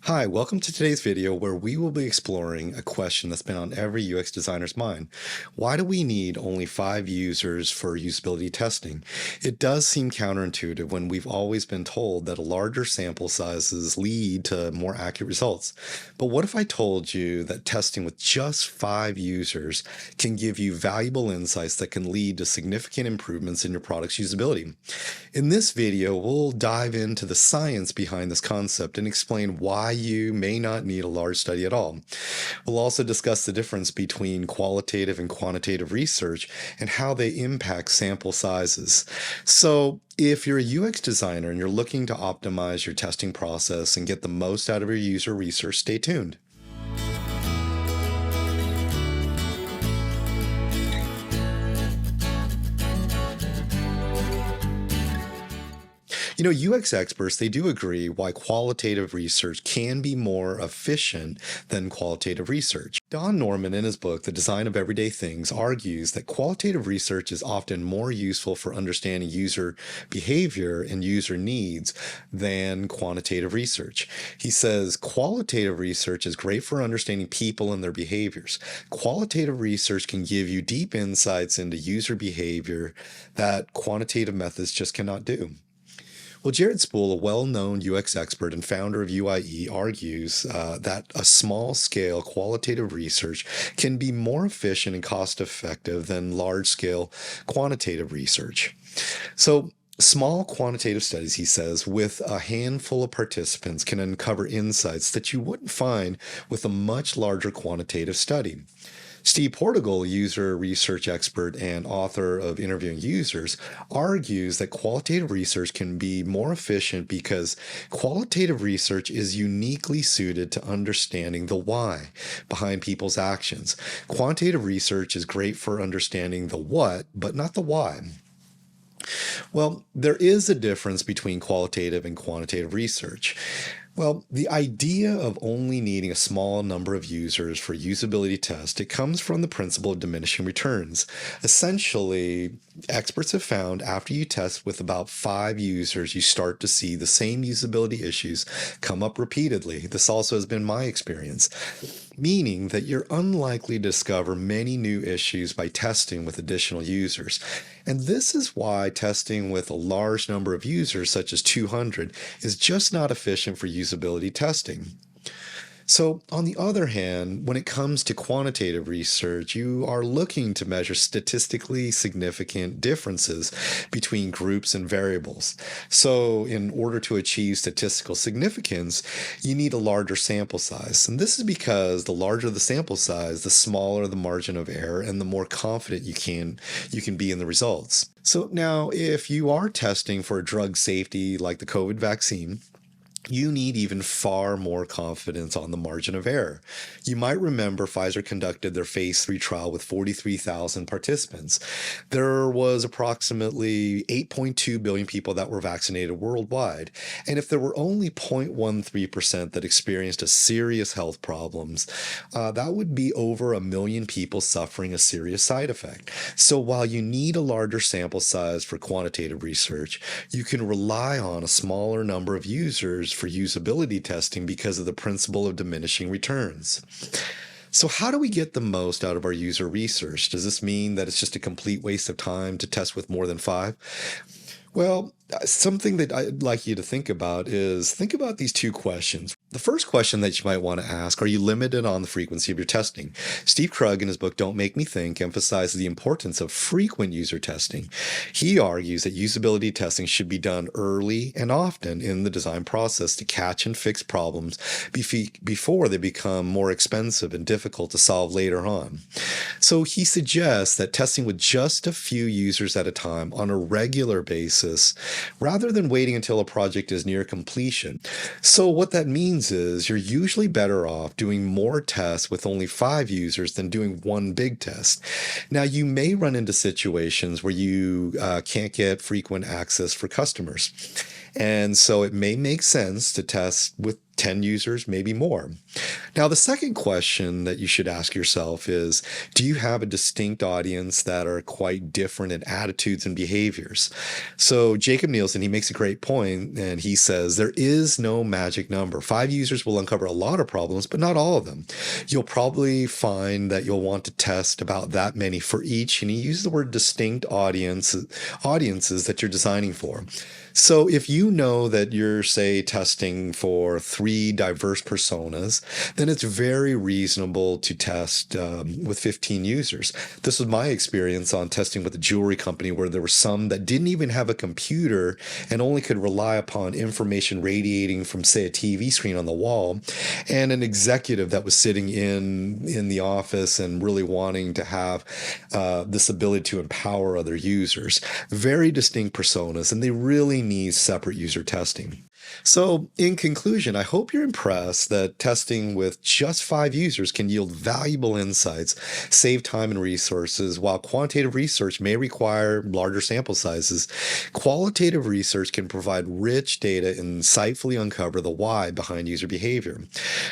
Hi, welcome to today's video where we will be exploring a question that's been on every UX designer's mind. Why do we need only 5 users for usability testing? It does seem counterintuitive when we've always been told that larger sample sizes lead to more accurate results. But what if I told you that testing with just 5 users can give you valuable insights that can lead to significant improvements in your product's usability? In this video, we'll dive into the science behind this concept and explain why you may not need a large study at all. We'll also discuss the difference between qualitative and quantitative research and how they impact sample sizes. So, if you're a UX designer and you're looking to optimize your testing process and get the most out of your user research, stay tuned. UX experts, they do agree why qualitative research can be more efficient than qualitative research. Don Norman, in his book, The Design of Everyday Things, argues that qualitative research is often more useful for understanding user behavior and user needs than quantitative research. He says qualitative research is great for understanding people and their behaviors. Qualitative research can give you deep insights into user behavior that quantitative methods just cannot do. Well, Jared Spool, a well-known UX expert and founder of UIE, argues that a small-scale qualitative research can be more efficient and cost-effective than large-scale quantitative research. So, small quantitative studies, he says, with a handful of participants can uncover insights that you wouldn't find with a much larger quantitative study. Steve Portugal, user research expert and author of Interviewing Users, argues that qualitative research can be more efficient because qualitative research is uniquely suited to understanding the why behind people's actions. Quantitative research is great for understanding the what, but not the why. Well, there is a difference between qualitative and quantitative research. Well, the idea of only needing a small number of users for usability tests, it comes from the principle of diminishing returns. Essentially, experts have found after you test with about 5 users, you start to see the same usability issues come up repeatedly. This also has been my experience, meaning that you're unlikely to discover many new issues by testing with additional users. And this is why testing with a large number of users, such as 200, is just not efficient for usability testing. So, on the other hand, when it comes to quantitative research, you are looking to measure statistically significant differences between groups and variables. So, in order to achieve statistical significance, you need a larger sample size. And this is because the larger the sample size, the smaller the margin of error and the more confident you can be in the results. So, now if you are testing for a drug safety like the COVID vaccine, you need even far more confidence on the margin of error. You might remember Pfizer conducted their phase 3 trial with 43,000 participants. There was approximately 8.2 billion people that were vaccinated worldwide. And if there were only 0.13% that experienced a serious health problems, that would be over a million people suffering a serious side effect. So while you need a larger sample size for quantitative research, you can rely on a smaller number of users for usability testing because of the principle of diminishing returns. So, how do we get the most out of our user research? Does this mean that it's just a complete waste of time to test with more than 5? Well, something that I'd like you to think about is think about these 2 questions. The first question that you might want to ask, are you limited on the frequency of your testing? Steve Krug, in his book, Don't Make Me Think, emphasizes the importance of frequent user testing. He argues that usability testing should be done early and often in the design process to catch and fix problems before they become more expensive and difficult to solve later on. So he suggests that testing with just a few users at a time on a regular basis, rather than waiting until a project is near completion. So what that means is you're usually better off doing more tests with only 5 users than doing one big test. Now, you may run into situations where you can't get frequent access for customers. And so it may make sense to test with 10 users, maybe more. Now, the second question that you should ask yourself is, do you have a distinct audience that are quite different in attitudes and behaviors? So Jacob Nielsen, he makes a great point, and he says there is no magic number. 5 users will uncover a lot of problems, but not all of them. You'll probably find that you'll want to test about that many for each, and he uses the word distinct audiences that you're designing for. So if you know that you're, say, testing for 3 diverse personas, then it's very reasonable to test with 15 users. This was my experience on testing with a jewelry company where there were some that didn't even have a computer and only could rely upon information radiating from, say, a TV screen on the wall, and an executive that was sitting in the office and really wanting to have this ability to empower other users. Very distinct personas, and they really need separate user testing. So, in conclusion, I hope you're impressed that testing with just 5 users can yield valuable insights, save time and resources. While quantitative research may require larger sample sizes, qualitative research can provide rich data and insightfully uncover the why behind user behavior.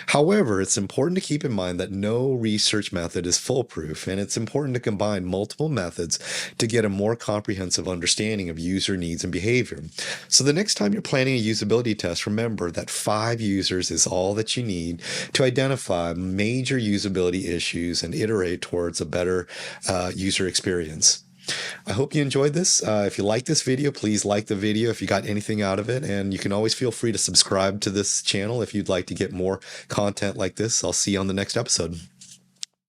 However, it's important to keep in mind that no research method is foolproof, and it's important to combine multiple methods to get a more comprehensive understanding of user needs and behavior. So, the next time you're planning a usability test, remember that 5 users is all that you need to identify major usability issues and iterate towards a better user experience. I hope you enjoyed this. If you like this video, please like the video if you got anything out of it. And you can always feel free to subscribe to this channel if you'd like to get more content like this. I'll see you on the next episode.